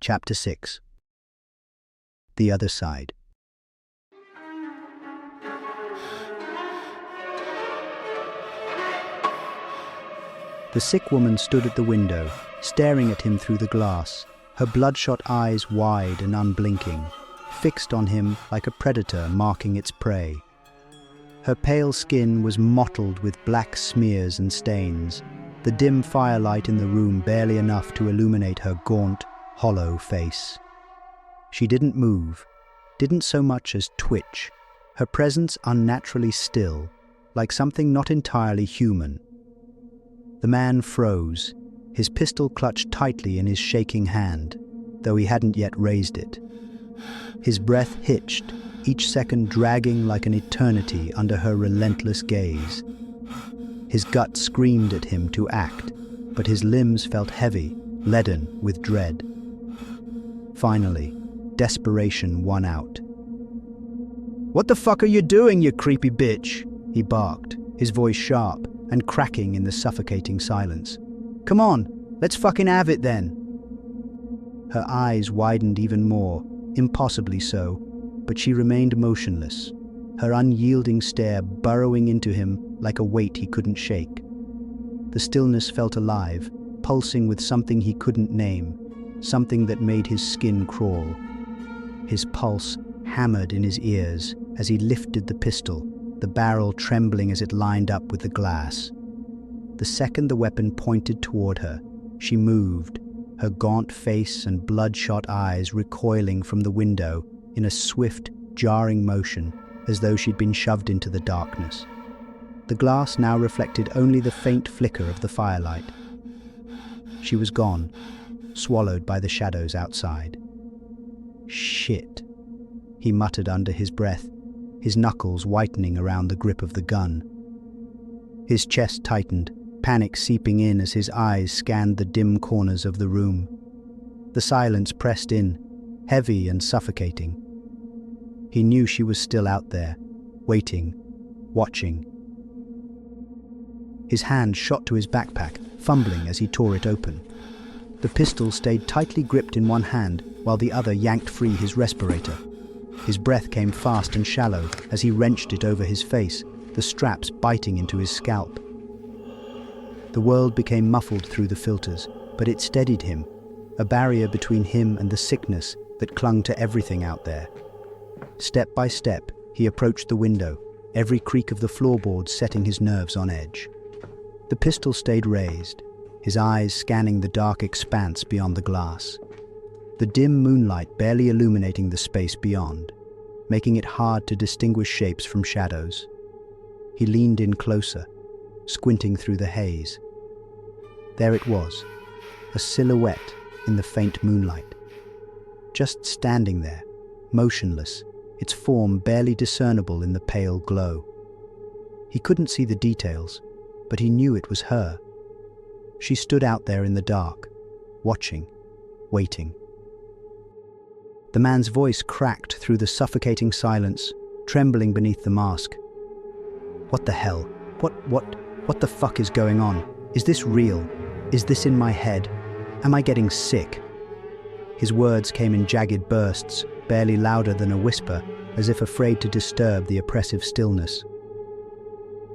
Chapter 6. The Other Side. The sick woman stood at the window, staring at him through the glass, her bloodshot eyes wide and unblinking, fixed on him like a predator marking its prey. Her pale skin was mottled with black smears and stains, the dim firelight in the room barely enough to illuminate her gaunt, hollow face. She didn't move, didn't so much as twitch, her presence unnaturally still, like something not entirely human. The man froze, his pistol clutched tightly in his shaking hand, though he hadn't yet raised it. His breath hitched, each second dragging like an eternity under her relentless gaze. His gut screamed at him to act, but his limbs felt heavy, leaden with dread. Finally, desperation won out. "What the fuck are you doing, you creepy bitch?" he barked, his voice sharp and cracking in the suffocating silence. "Come on, let's fucking have it then." Her eyes widened even more, impossibly so, but she remained motionless, her unyielding stare burrowing into him like a weight he couldn't shake. The stillness felt alive, pulsing with something he couldn't name, something that made his skin crawl. His pulse hammered in his ears as he lifted the pistol, the barrel trembling as it lined up with the glass. The second the weapon pointed toward her, she moved, her gaunt face and bloodshot eyes recoiling from the window in a swift, jarring motion, as though she'd been shoved into the darkness. The glass now reflected only the faint flicker of the firelight. She was gone, swallowed by the shadows outside. "Shit," he muttered under his breath, his knuckles whitening around the grip of the gun. His chest tightened, panic seeping in as his eyes scanned the dim corners of the room. The silence pressed in, heavy and suffocating. He knew she was still out there, waiting, watching. His hand shot to his backpack, fumbling as he tore it open. The pistol stayed tightly gripped in one hand while the other yanked free his respirator. His breath came fast and shallow as he wrenched it over his face, the straps biting into his scalp. The world became muffled through the filters, but it steadied him, a barrier between him and the sickness that clung to everything out there. Step by step, he approached the window, every creak of the floorboards setting his nerves on edge. The pistol stayed raised, his eyes scanning the dark expanse beyond the glass. The dim moonlight barely illuminating the space beyond, making it hard to distinguish shapes from shadows. He leaned in closer, squinting through the haze. There it was, a silhouette in the faint moonlight. Just standing there, motionless, its form barely discernible in the pale glow. He couldn't see the details, but he knew it was her. She stood out there in the dark, watching, waiting. The man's voice cracked through the suffocating silence, trembling beneath the mask. "What the hell? What the fuck is going on? Is this real? Is this in my head? Am I getting sick?" His words came in jagged bursts, barely louder than a whisper, as if afraid to disturb the oppressive stillness.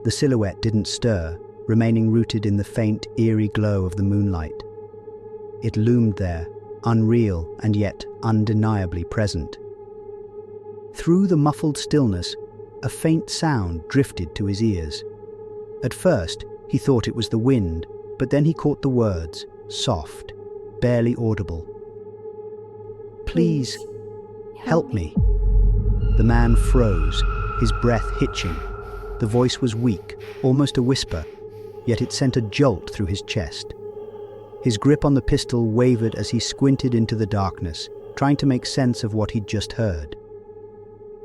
The silhouette didn't stir, remaining rooted in the faint, eerie glow of the moonlight. It loomed there, unreal and yet undeniably present. Through the muffled stillness, a faint sound drifted to his ears. At first, he thought it was the wind, but then he caught the words, soft, barely audible. "Please, help me." The man froze, his breath hitching. The voice was weak, almost a whisper, yet it sent a jolt through his chest. His grip on the pistol wavered as he squinted into the darkness, trying to make sense of what he'd just heard.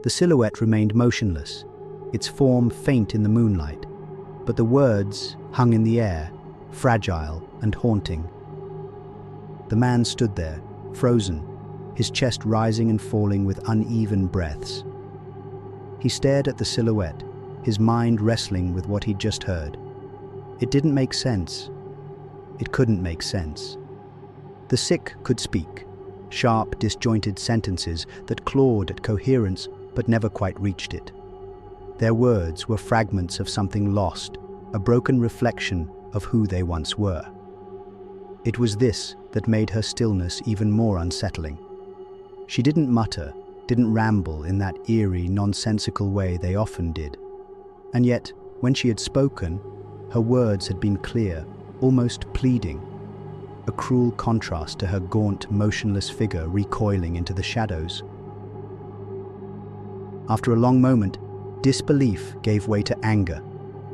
The silhouette remained motionless, its form faint in the moonlight, but the words hung in the air, fragile and haunting. The man stood there, frozen, his chest rising and falling with uneven breaths. He stared at the silhouette, his mind wrestling with what he'd just heard. It didn't make sense. It couldn't make sense. The sick could speak, sharp, disjointed sentences that clawed at coherence but never quite reached it. Their words were fragments of something lost, a broken reflection of who they once were. It was this that made her stillness even more unsettling. She didn't mutter, didn't ramble in that eerie, nonsensical way they often did. And yet, when she had spoken, her words had been clear, almost pleading, a cruel contrast to her gaunt, motionless figure recoiling into the shadows. After a long moment, disbelief gave way to anger,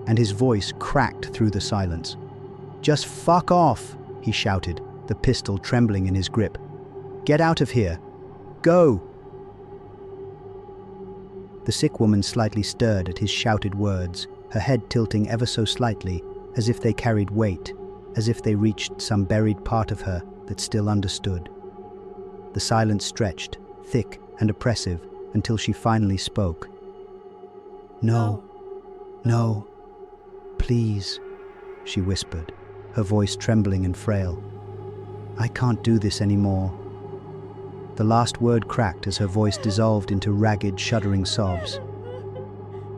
and his voice cracked through the silence. "Just fuck off," he shouted, the pistol trembling in his grip. "Get out of here. Go!" The sick woman slightly stirred at his shouted words, her head tilting ever so slightly, as if they carried weight, as if they reached some buried part of her that still understood. The silence stretched, thick and oppressive, until she finally spoke. "No, no, please," she whispered, her voice trembling and frail. "I can't do this anymore." The last word cracked as her voice dissolved into ragged, shuddering sobs.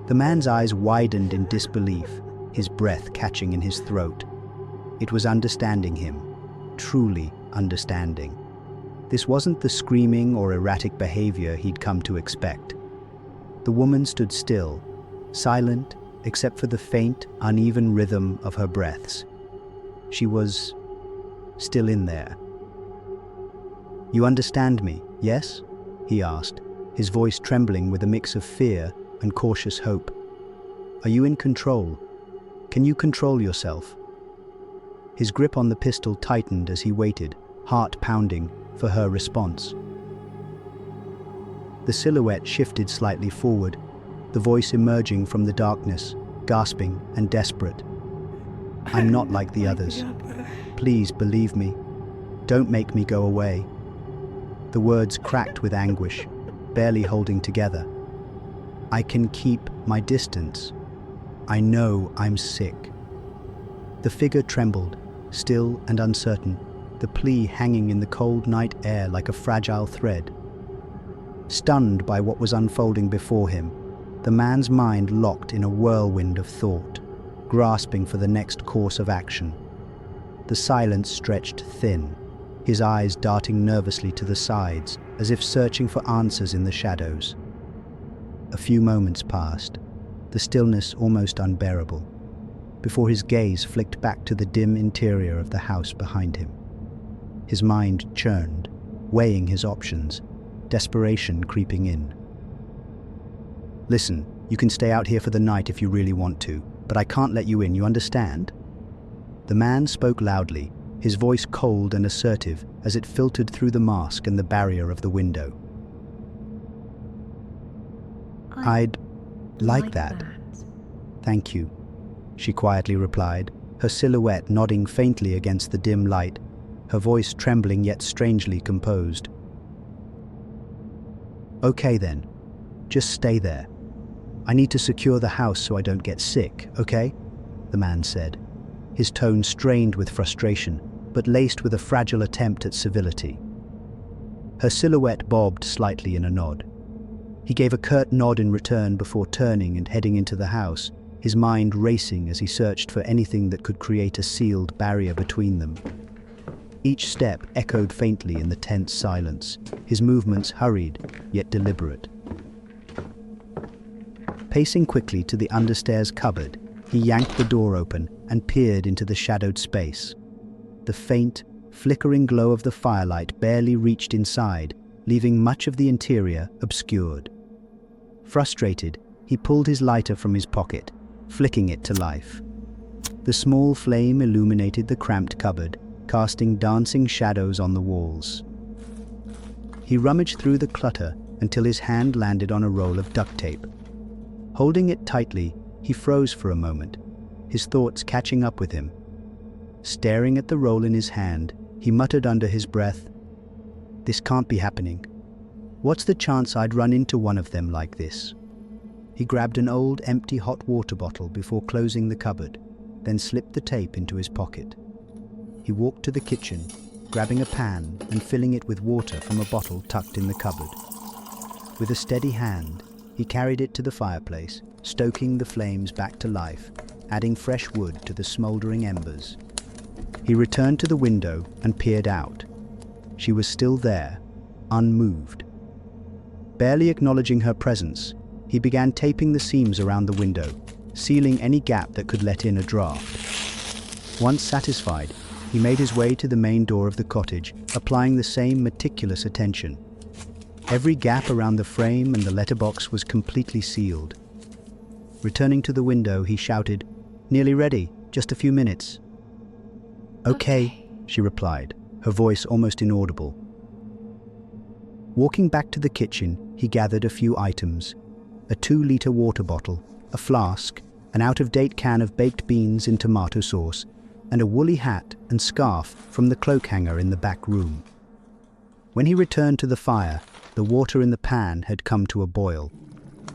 The man's eyes widened in disbelief, his breath catching in his throat. It was understanding him, truly understanding. This wasn't the screaming or erratic behavior he'd come to expect. The woman stood still, silent except for the faint, uneven rhythm of her breaths. She was still in there. "You understand me, yes?" he asked, his voice trembling with a mix of fear and cautious hope. "Are you in control? Can you control yourself?" His grip on the pistol tightened as he waited, heart pounding, for her response. The silhouette shifted slightly forward, the voice emerging from the darkness, gasping and desperate. "I'm not like the others. Please believe me. Don't make me go away." The words cracked with anguish, barely holding together. "I can keep my distance. I know I'm sick." The figure trembled, still and uncertain, the plea hanging in the cold night air like a fragile thread. Stunned by what was unfolding before him, the man's mind locked in a whirlwind of thought, grasping for the next course of action. The silence stretched thin, his eyes darting nervously to the sides, as if searching for answers in the shadows. A few moments passed, the stillness almost unbearable, before his gaze flicked back to the dim interior of the house behind him. His mind churned, weighing his options, desperation creeping in. "Listen, you can stay out here for the night if you really want to, but I can't let you in, you understand?" The man spoke loudly, his voice cold and assertive as it filtered through the mask and the barrier of the window. "I'd like that. Thank you," she quietly replied, her silhouette nodding faintly against the dim light, her voice trembling yet strangely composed. "Okay then, just stay there. I need to secure the house so I don't get sick, okay?" the man said, his tone strained with frustration, but laced with a fragile attempt at civility. Her silhouette bobbed slightly in a nod. He gave a curt nod in return before turning and heading into the house, his mind racing as he searched for anything that could create a sealed barrier between them. Each step echoed faintly in the tense silence, his movements hurried yet deliberate. Pacing quickly to the understairs cupboard, he yanked the door open and peered into the shadowed space. The faint, flickering glow of the firelight barely reached inside, leaving much of the interior obscured. Frustrated, he pulled his lighter from his pocket, flicking it to life. The small flame illuminated the cramped cupboard, casting dancing shadows on the walls. He rummaged through the clutter until his hand landed on a roll of duct tape. Holding it tightly, he froze for a moment, his thoughts catching up with him. Staring at the roll in his hand, he muttered under his breath, "This can't be happening. What's the chance I'd run into one of them like this?" He grabbed an old, empty hot water bottle before closing the cupboard, then slipped the tape into his pocket. He walked to the kitchen, grabbing a pan and filling it with water from a bottle tucked in the cupboard. With a steady hand, he carried it to the fireplace, stoking the flames back to life, adding fresh wood to the smoldering embers. He returned to the window and peered out. She was still there, unmoved. Barely acknowledging her presence, he began taping the seams around the window, sealing any gap that could let in a draft. Once satisfied, he made his way to the main door of the cottage, applying the same meticulous attention. Every gap around the frame and the letterbox was completely sealed. Returning to the window, he shouted, "Nearly ready, just a few minutes." "Okay," she replied, her voice almost inaudible. Walking back to the kitchen, he gathered a few items: a 2-liter water bottle, a flask, an out-of-date can of baked beans in tomato sauce, and a woolly hat and scarf from the cloak hanger in the back room. When he returned to the fire, the water in the pan had come to a boil.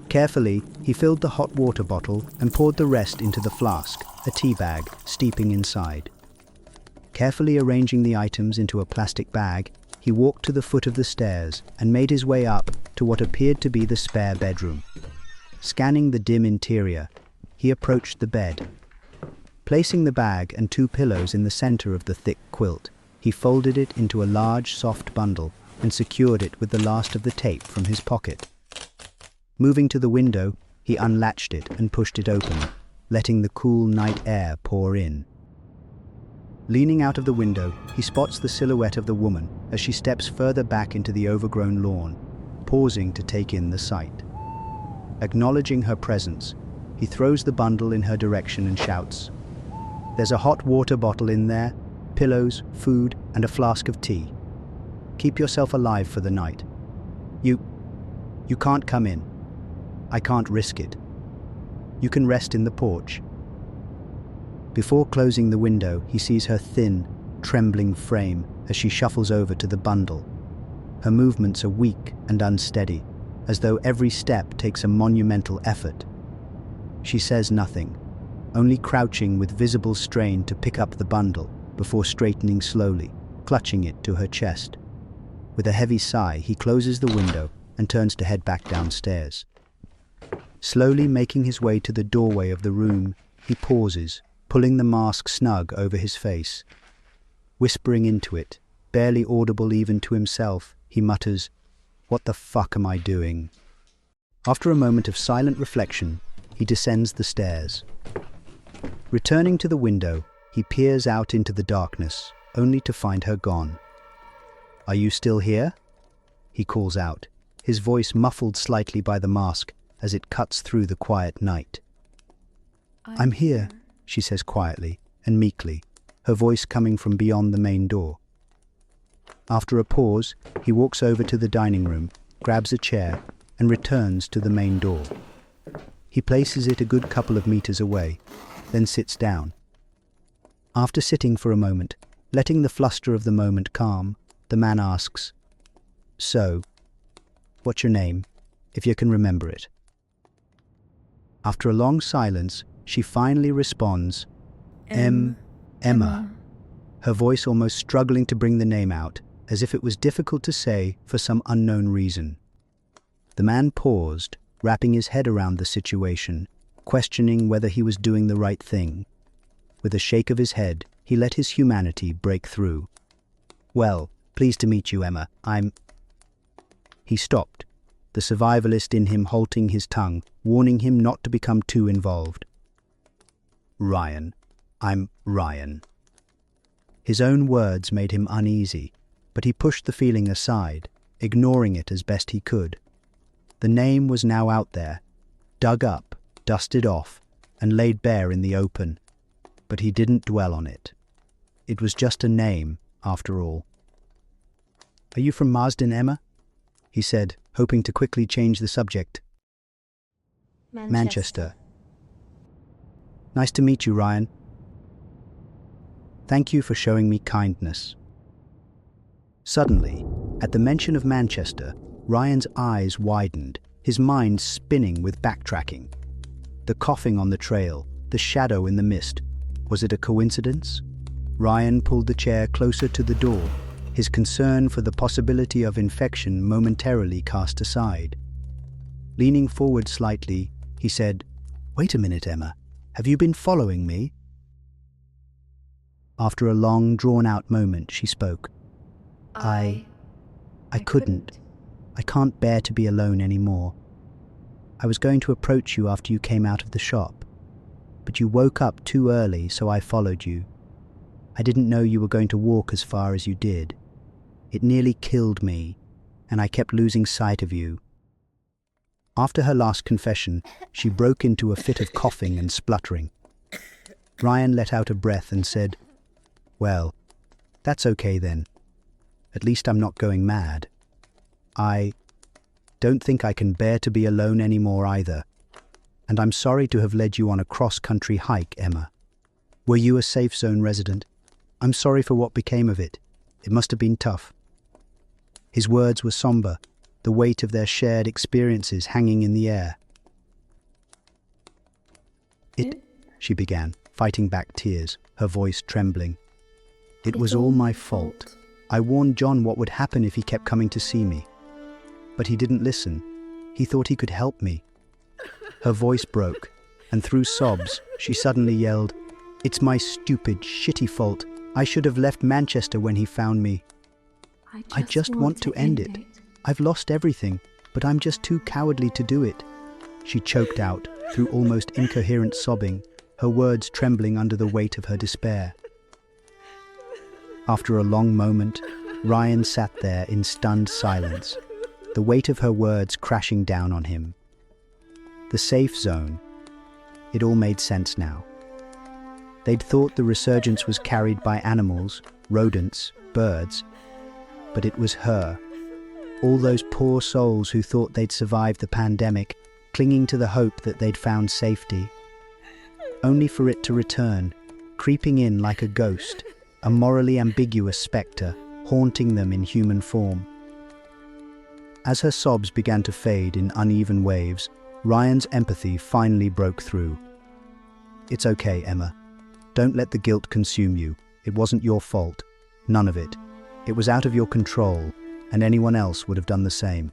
Carefully, he filled the hot water bottle and poured the rest into the flask, a tea bag steeping inside. Carefully arranging the items into a plastic bag, he walked to the foot of the stairs and made his way up to what appeared to be the spare bedroom. Scanning the dim interior, he approached the bed. Placing the bag and 2 pillows in the center of the thick quilt, he folded it into a large, soft bundle and secured it with the last of the tape from his pocket. Moving to the window, he unlatched it and pushed it open, letting the cool night air pour in. Leaning out of the window, he spots the silhouette of the woman as she steps further back into the overgrown lawn, pausing to take in the sight. Acknowledging her presence, he throws the bundle in her direction and shouts, "There's a hot water bottle in there, pillows, food, and a flask of tea. Keep yourself alive for the night. You can't come in. I can't risk it. You can rest in the porch." Before closing the window, he sees her thin, trembling frame as she shuffles over to the bundle. Her movements are weak and unsteady, as though every step takes a monumental effort. She says nothing, only crouching with visible strain to pick up the bundle before straightening slowly, clutching it to her chest. With a heavy sigh, he closes the window and turns to head back downstairs. Slowly making his way to the doorway of the room, he pauses, pulling the mask snug over his face. Whispering into it, barely audible even to himself, he mutters, "What the fuck am I doing?" After a moment of silent reflection, he descends the stairs. Returning to the window, he peers out into the darkness, only to find her gone. "Are you still here?" he calls out, his voice muffled slightly by the mask as it cuts through the quiet night. "I'm here," she says quietly and meekly, her voice coming from beyond the main door. After a pause, he walks over to the dining room, grabs a chair, and returns to the main door. He places it a good couple of meters away, then sits down. After sitting for a moment, letting the fluster of the moment calm, the man asks, "So, what's your name, if you can remember it?" After a long silence, she finally responds, Emma. Her voice almost struggling to bring the name out, as if it was difficult to say for some unknown reason. The man paused, wrapping his head around the situation, questioning whether he was doing the right thing. With a shake of his head, he let his humanity break through. "Well, pleased to meet you, Emma. He stopped, the survivalist in him halting his tongue, warning him not to become too involved. "Ryan. I'm Ryan." His own words made him uneasy, but he pushed the feeling aside, ignoring it as best he could. The name was now out there, dug up, dusted off, and laid bare in the open, but he didn't dwell on it. It was just a name, after all. "Are you from Marsden, Emma?" he said, hoping to quickly change the subject. Manchester. "Nice to meet you, Ryan. Thank you for showing me kindness." Suddenly, at the mention of Manchester, Ryan's eyes widened, his mind spinning with backtracking. The coughing on the trail, the shadow in the mist. Was it a coincidence? Ryan pulled the chair closer to the door, his concern for the possibility of infection momentarily cast aside. Leaning forward slightly, he said, "Wait a minute, Emma. Have you been following me?" After a long, drawn-out moment, she spoke. I couldn't. I can't bear to be alone anymore. I was going to approach you after you came out of the shop, but you woke up too early, so I followed you. I didn't know you were going to walk as far as you did. It nearly killed me, and I kept losing sight of you. After her last confession, she broke into a fit of coughing and spluttering. Ryan let out a breath and said, "Well, that's okay then. At least I'm not going mad. I don't think I can bear to be alone anymore either. And I'm sorry to have led you on a cross-country hike, Emma. Were you a safe zone resident? I'm sorry for what became of it. It must have been tough." His words were somber, the weight of their shared experiences hanging in the air. She began, fighting back tears, her voice trembling. "It was all my fault. I warned John what would happen if he kept coming to see me. But he didn't listen. He thought he could help me." Her voice broke, and through sobs, she suddenly yelled, "It's my stupid, shitty fault. I should have left Manchester when he found me. I just want to end it. I've lost everything, but I'm just too cowardly to do it." She choked out through almost incoherent sobbing, her words trembling under the weight of her despair. After a long moment, Ryan sat there in stunned silence, the weight of her words crashing down on him. The safe zone. It all made sense now. They'd thought the resurgence was carried by animals, rodents, birds, but it was her. All those poor souls who thought they'd survived the pandemic, clinging to the hope that they'd found safety. Only for it to return, creeping in like a ghost, a morally ambiguous spectre, haunting them in human form. As her sobs began to fade in uneven waves, Ryan's empathy finally broke through. "It's okay, Emma. Don't let the guilt consume you. It wasn't your fault. None of it. It was out of your control, and anyone else would have done the same."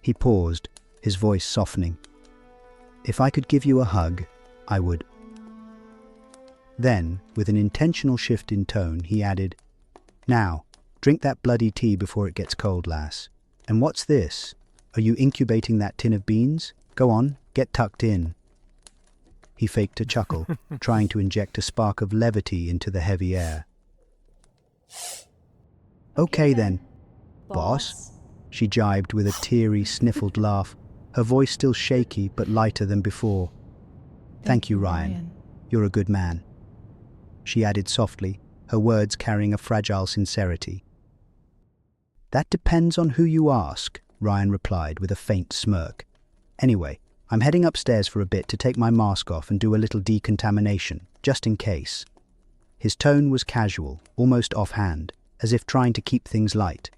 He paused, his voice softening. "If I could give you a hug, I would." Then, with an intentional shift in tone, he added, "Now, drink that bloody tea before it gets cold, lass. And what's this? Are you incubating that tin of beans? Go on, get tucked in." He faked a chuckle, trying to inject a spark of levity into the heavy air. "Okay then, boss," she jibed with a teary, sniffled laugh, her voice still shaky but lighter than before. "Thank you, Ryan. You're a good man," she added softly, her words carrying a fragile sincerity. "That depends on who you ask," Ryan replied with a faint smirk. "Anyway, I'm heading upstairs for a bit to take my mask off and do a little decontamination, just in case." His tone was casual, almost offhand, as if trying to keep things light.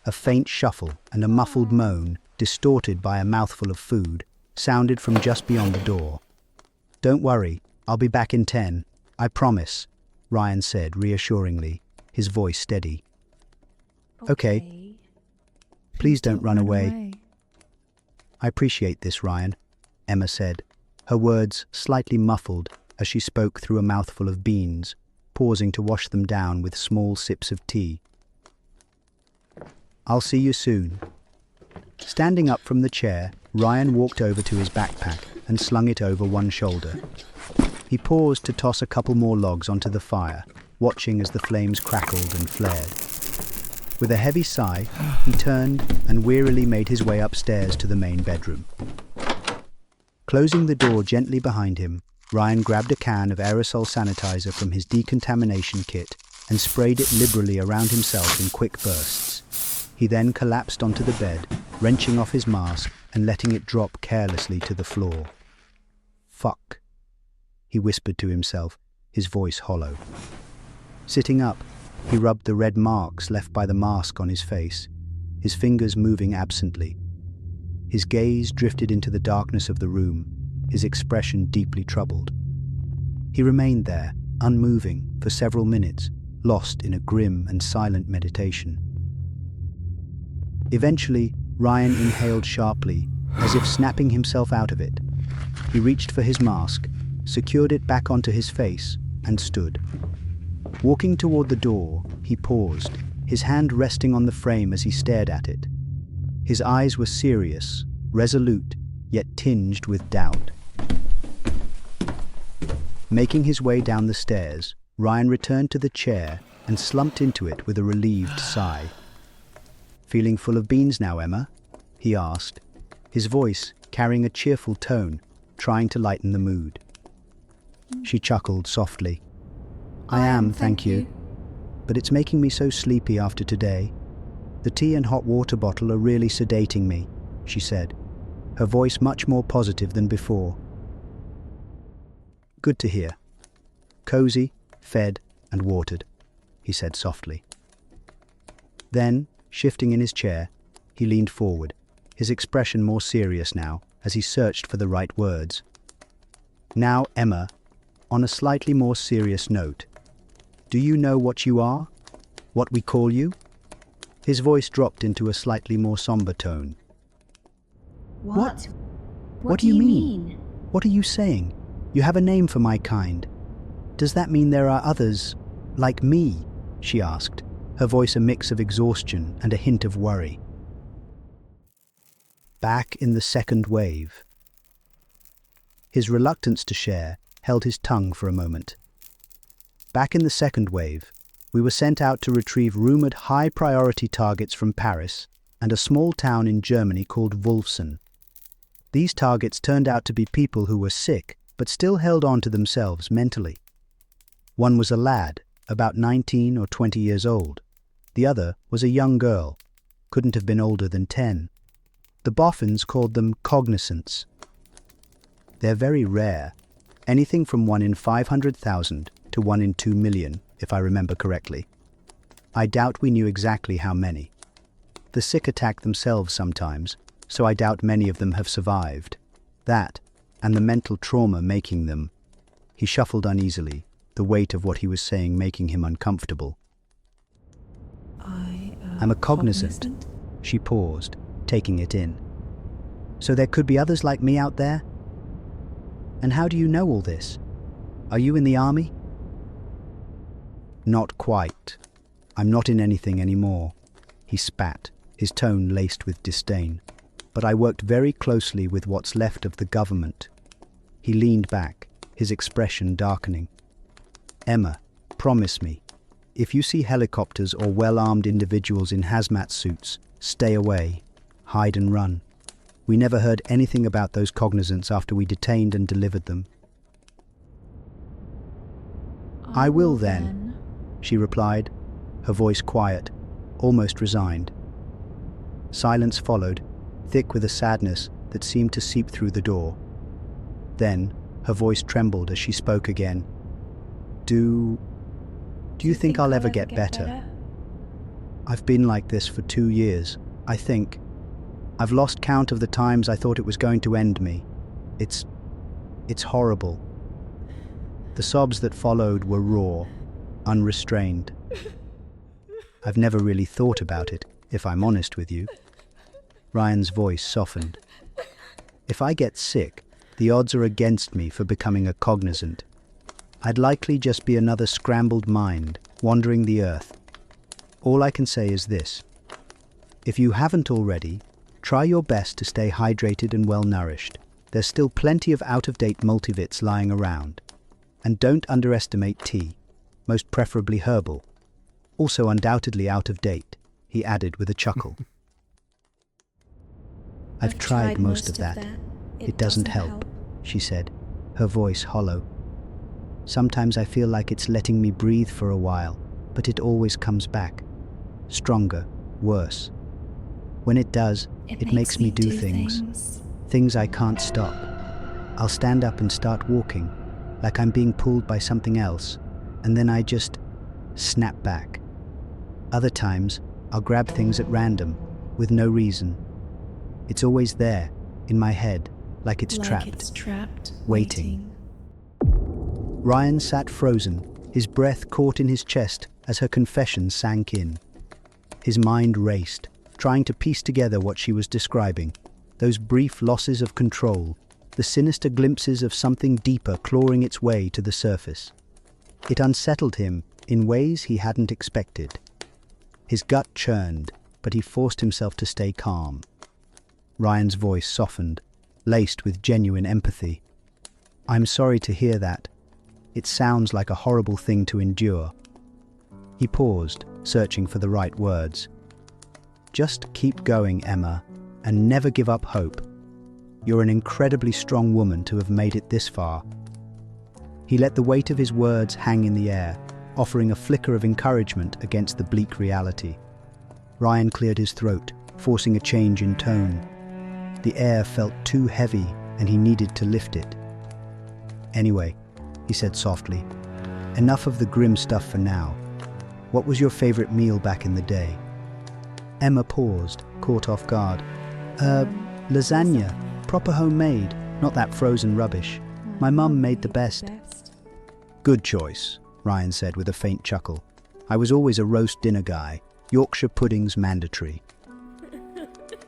A faint shuffle and a muffled moan, distorted by a mouthful of food, sounded from just beyond the door. "Don't worry, I'll be back in 10, I promise," Ryan said reassuringly, his voice steady. Okay. Please don't run away." "I appreciate this, Ryan," Emma said, her words slightly muffled as she spoke through a mouthful of beans, pausing to wash them down with small sips of tea. "I'll see you soon." Standing up from the chair, Ryan walked over to his backpack and slung it over one shoulder. He paused to toss a couple more logs onto the fire, watching as the flames crackled and flared. With a heavy sigh, he turned and wearily made his way upstairs to the main bedroom. Closing the door gently behind him, Ryan grabbed a can of aerosol sanitizer from his decontamination kit and sprayed it liberally around himself in quick bursts. He then collapsed onto the bed, wrenching off his mask and letting it drop carelessly to the floor. "Fuck," he whispered to himself, his voice hollow. Sitting up, he rubbed the red marks left by the mask on his face, his fingers moving absently. His gaze drifted into the darkness of the room, his expression deeply troubled. He remained there, unmoving, for several minutes, lost in a grim and silent meditation. Eventually, Ryan inhaled sharply, as if snapping himself out of it. He reached for his mask, secured it back onto his face, and stood. Walking toward the door, he paused, his hand resting on the frame as he stared at it. His eyes were serious, resolute, yet tinged with doubt. Making his way down the stairs, Ryan returned to the chair and slumped into it with a relieved sigh. "Feeling full of beans now, Emma?" he asked, his voice carrying a cheerful tone, trying to lighten the mood. She chuckled softly. "I am, thank you. But it's making me so sleepy after today. The tea and hot water bottle are really sedating me," she said, her voice much more positive than before. "Good to hear. Cozy, fed, and watered," he said softly. Then, shifting in his chair, he leaned forward, his expression more serious now, as he searched for the right words. "Now, Emma, on a slightly more serious note, do you know what you are? What we call you?" His voice dropped into a slightly more somber tone. What? What do you mean? What are you saying? You have a name for my kind. Does that mean there are others, like me?" she asked, her voice a mix of exhaustion and a hint of worry. Back in the second wave. His reluctance to share held his tongue for a moment. Back in the second wave, we were sent out to retrieve rumored high-priority targets from Paris and a small town in Germany called Wolfson. These targets turned out to be people who were sick but still held on to themselves mentally. One was a lad, about 19 or 20 years old. The other was a young girl, couldn't have been older than 10. The boffins called them cognizants. They're very rare, anything from 1 in 500,000 to 1 in 2 million, if I remember correctly. I doubt we knew exactly how many. The sick attack themselves sometimes, so I doubt many of them have survived. That, and the mental trauma making them. He shuffled uneasily, the weight of what he was saying making him uncomfortable. I'm a cognizant. She paused, taking it in. "So there could be others like me out there? And how do you know all this? Are you in the army?" "Not quite. I'm not in anything anymore," he spat, his tone laced with disdain. "But I worked very closely with what's left of the government." He leaned back, his expression darkening. "Emma, promise me, if you see helicopters or well-armed individuals in hazmat suits, stay away, hide and run. We never heard anything about those cognizants after we detained and delivered them." "I will then," she replied, her voice quiet, almost resigned. Silence followed, thick with a sadness that seemed to seep through the door. Then, her voice trembled as she spoke again. Do you think I'll ever get better? I've been like this for 2 years, I think. I've lost count of the times I thought it was going to end me. It's horrible." The sobs that followed were raw, unrestrained. "I've never really thought about it, if I'm honest with you." Ryan's voice softened. "If I get sick, the odds are against me for becoming a cognizant. I'd likely just be another scrambled mind, wandering the earth. All I can say is this. If you haven't already, try your best to stay hydrated and well-nourished. There's still plenty of out-of-date multivits lying around. And don't underestimate tea, most preferably herbal. Also undoubtedly out of date," he added with a chuckle. I've tried most of that. It doesn't help, she said, her voice hollow. "Sometimes I feel like it's letting me breathe for a while, but it always comes back. Stronger, worse. When it does, it makes me do things I can't stop. I'll stand up and start walking, like I'm being pulled by something else, and then I just snap back. Other times, I'll grab things at random, with no reason. It's always there, in my head, like it's trapped, waiting." Ryan sat frozen, his breath caught in his chest as her confession sank in. His mind raced, trying to piece together what she was describing. Those brief losses of control, the sinister glimpses of something deeper clawing its way to the surface. It unsettled him in ways he hadn't expected. His gut churned, but he forced himself to stay calm. Ryan's voice softened, laced with genuine empathy. "I'm sorry to hear that. It sounds like a horrible thing to endure." He paused, searching for the right words. "Just keep going, Emma, and never give up hope. You're an incredibly strong woman to have made it this far." He let the weight of his words hang in the air, offering a flicker of encouragement against the bleak reality. Ryan cleared his throat, forcing a change in tone. The air felt too heavy, and he needed to lift it. "Anyway," he said softly, "enough of the grim stuff for now. What was your favorite meal back in the day?" Emma paused, caught off guard. Lasagna. Proper homemade, not that frozen rubbish. My mum made the best." "Good choice," Ryan said with a faint chuckle. "I was always a roast dinner guy. Yorkshire pudding's mandatory."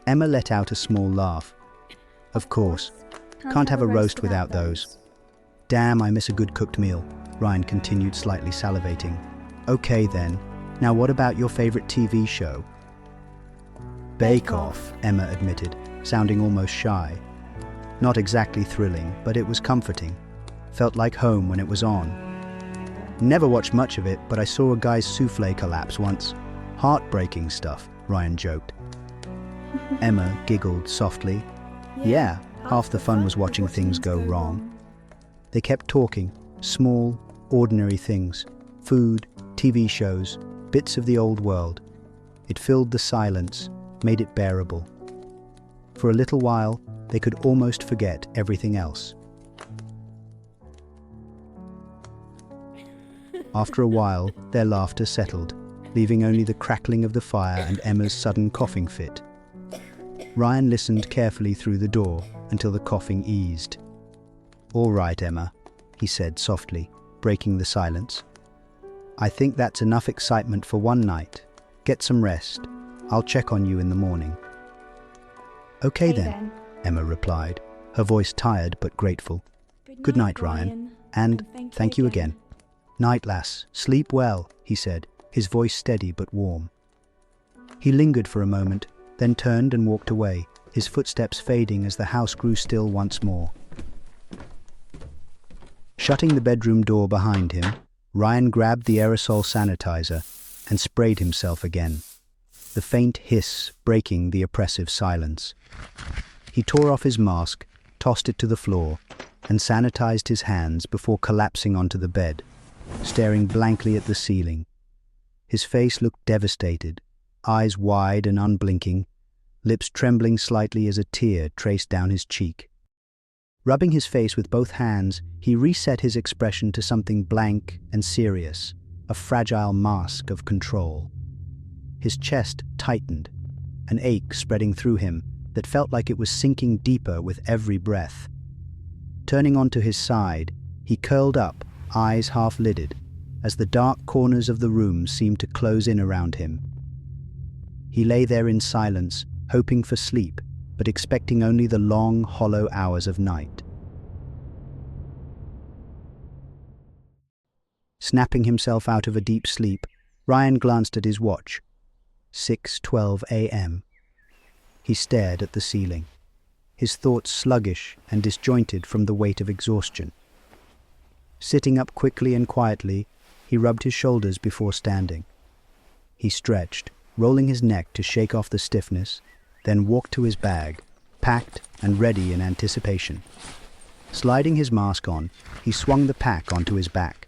Emma let out a small laugh. "Of course. Can't have a roast without those." "Damn, I miss a good cooked meal," Ryan continued, slightly salivating. "Okay then, now what about your favorite TV show?" "Bake Off," Emma admitted, sounding almost shy. "Not exactly thrilling, but it was comforting. Felt like home when it was on." "Never watched much of it, but I saw a guy's souffle collapse once. Heartbreaking stuff," Ryan joked. Emma giggled softly. "Yeah, half the fun was watching things go wrong." They kept talking, small, ordinary things. Food, TV shows, bits of the old world. It filled the silence, made it bearable. For a little while, they could almost forget everything else. After a while, their laughter settled, leaving only the crackling of the fire and Emma's sudden coughing fit. Ryan listened carefully through the door until the coughing eased. "All right, Emma," he said softly, breaking the silence. "I think that's enough excitement for one night. Get some rest. I'll check on you in the morning." "Okay then," Emma replied, her voice tired but grateful. "Good night, Ryan, and thank you again." "Night, lass. Sleep well," he said, his voice steady but warm. He lingered for a moment, then turned and walked away, his footsteps fading as the house grew still once more. Shutting the bedroom door behind him, Ryan grabbed the aerosol sanitizer and sprayed himself again, the faint hiss breaking the oppressive silence. He tore off his mask, tossed it to the floor, and sanitized his hands before collapsing onto the bed, staring blankly at the ceiling. His face looked devastated, eyes wide and unblinking, lips trembling slightly as a tear traced down his cheek. Rubbing his face with both hands, he reset his expression to something blank and serious, a fragile mask of control. His chest tightened, an ache spreading through him that felt like it was sinking deeper with every breath. Turning onto his side, he curled up, eyes half-lidded, as the dark corners of the room seemed to close in around him. He lay there in silence, hoping for sleep, but expecting only the long, hollow hours of night. Snapping himself out of a deep sleep, Ryan glanced at his watch. 6:12 a.m. He stared at the ceiling, his thoughts sluggish and disjointed from the weight of exhaustion. Sitting up quickly and quietly, he rubbed his shoulders before standing. He stretched, rolling his neck to shake off the stiffness, then walked to his bag, packed and ready in anticipation. Sliding his mask on, he swung the pack onto his back.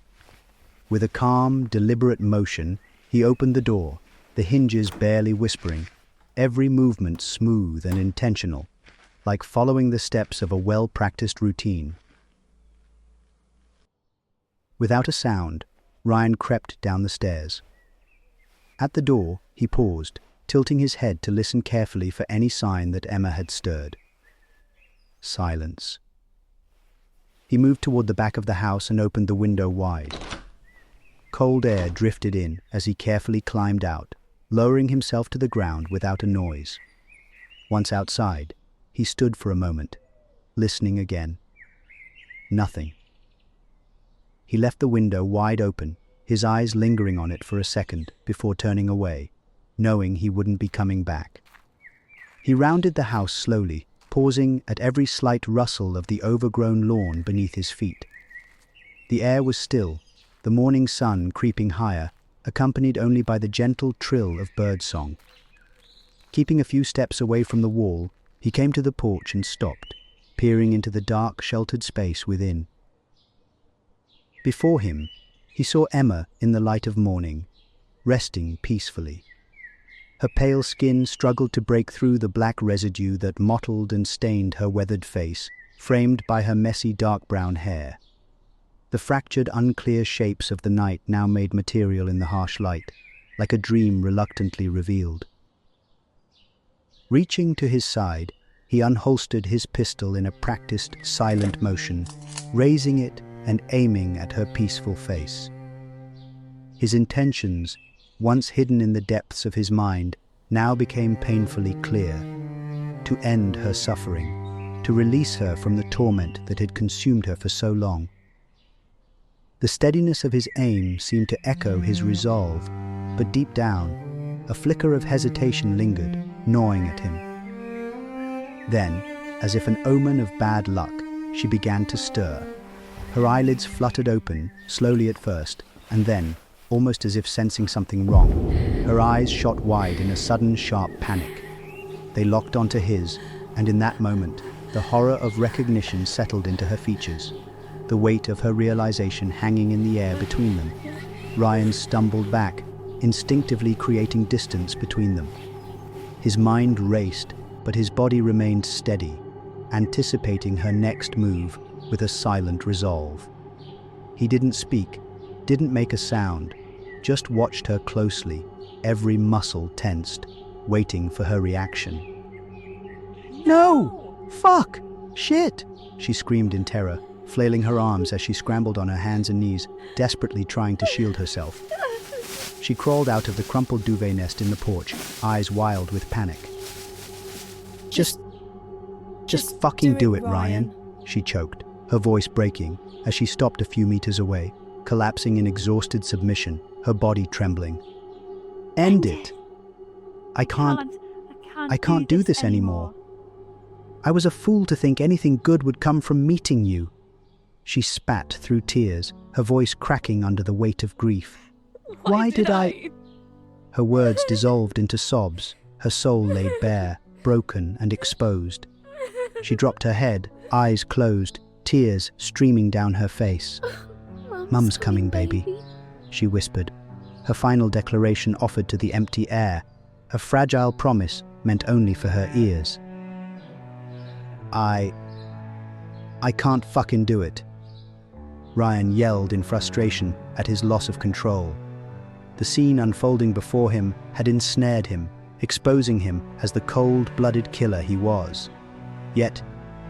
With a calm, deliberate motion, he opened the door, the hinges barely whispering, every movement smooth and intentional, like following the steps of a well-practiced routine. Without a sound, Ryan crept down the stairs. At the door, he paused, tilting his head to listen carefully for any sign that Emma had stirred. Silence. He moved toward the back of the house and opened the window wide. cold air drifted in as he carefully climbed out, lowering himself to the ground without a noise. Once outside, he stood for a moment, listening again. Nothing. He left the window wide open, his eyes lingering on it for a second before turning away, knowing he wouldn't be coming back. He rounded the house slowly, pausing at every slight rustle of the overgrown lawn beneath his feet. The air was still, the morning sun creeping higher, accompanied only by the gentle trill of birdsong. Keeping a few steps away from the wall, he came to the porch and stopped, peering into the dark, sheltered space within. Before him, he saw Emma in the light of morning, resting peacefully. Her pale skin struggled to break through the black residue that mottled and stained her weathered face, framed by her messy dark brown hair. The fractured, unclear shapes of the night now made material in the harsh light, like a dream reluctantly revealed. Reaching to his side, he unholstered his pistol in a practiced, silent motion, raising it and aiming at her peaceful face. His intentions, once hidden in the depths of his mind, now became painfully clear: to end her suffering, to release her from the torment that had consumed her for so long. The steadiness of his aim seemed to echo his resolve, but deep down, a flicker of hesitation lingered, gnawing at him. Then, as if an omen of bad luck, she began to stir. Her eyelids fluttered open, slowly at first, and then, almost as if sensing something wrong, her eyes shot wide in a sudden, sharp panic. They locked onto his, and in that moment, the horror of recognition settled into her features, the weight of her realization hanging in the air between them. Ryan stumbled back, instinctively creating distance between them. His mind raced, but his body remained steady, anticipating her next move with a silent resolve. He didn't speak, didn't make a sound, just watched her closely, every muscle tensed, waiting for her reaction. "No! Fuck! Shit!" she screamed in terror, flailing her arms as she scrambled on her hands and knees, desperately trying to shield herself. She crawled out of the crumpled duvet nest in the porch, eyes wild with panic. Just fucking do it, Ryan, she choked, her voice breaking as she stopped a few meters away, collapsing in exhausted submission, her body trembling. End it! I can't do this anymore. I was a fool to think anything good would come from meeting you. She spat through tears, her voice cracking under the weight of grief. Why did I? Her words dissolved into sobs, her soul laid bare, broken and exposed. She dropped her head, eyes closed, tears streaming down her face. "Mum's coming, baby," she whispered, her final declaration offered to the empty air, a fragile promise meant only for her ears. I can't fucking do it," Ryan yelled in frustration at his loss of control. The scene unfolding before him had ensnared him, exposing him as the cold-blooded killer he was, yet,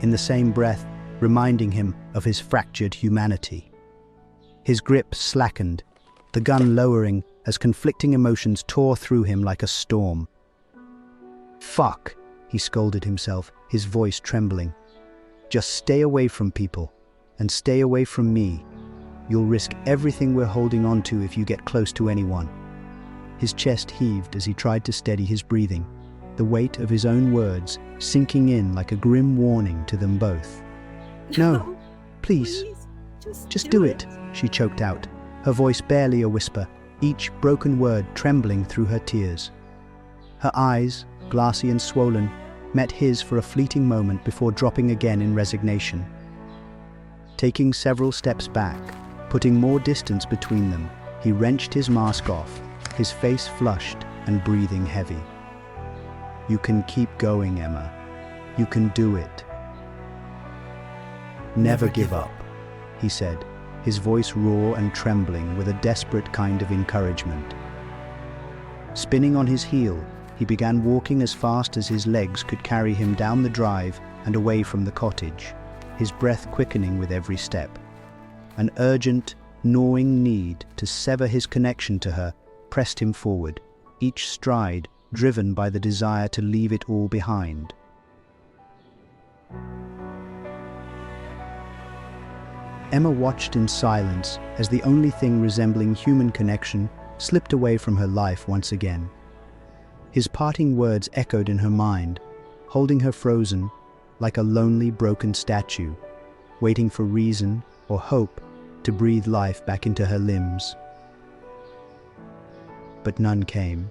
in the same breath, reminding him of his fractured humanity. His grip slackened, the gun lowering as conflicting emotions tore through him like a storm. "Fuck," he scolded himself, his voice trembling. "Just stay away from people, and stay away from me. You'll risk everything we're holding on to if you get close to anyone." His chest heaved as he tried to steady his breathing, the weight of his own words sinking in like a grim warning to them both. "No, please, just do it," she choked out, her voice barely a whisper, each broken word trembling through her tears. Her eyes, glassy and swollen, met his for a fleeting moment before dropping again in resignation. Taking several steps back, putting more distance between them, he wrenched his mask off, his face flushed and breathing heavy. "You can keep going, Emma. You can do it. Never give up," he said, his voice raw and trembling with a desperate kind of encouragement. Spinning on his heel, he began walking as fast as his legs could carry him down the drive and away from the cottage, his breath quickening with every step. An urgent, gnawing need to sever his connection to her pressed him forward, each stride driven by the desire to leave it all behind. Emma watched in silence as the only thing resembling human connection slipped away from her life once again. His parting words echoed in her mind, holding her frozen like a lonely, broken statue, waiting for reason or hope to breathe life back into her limbs. But none came.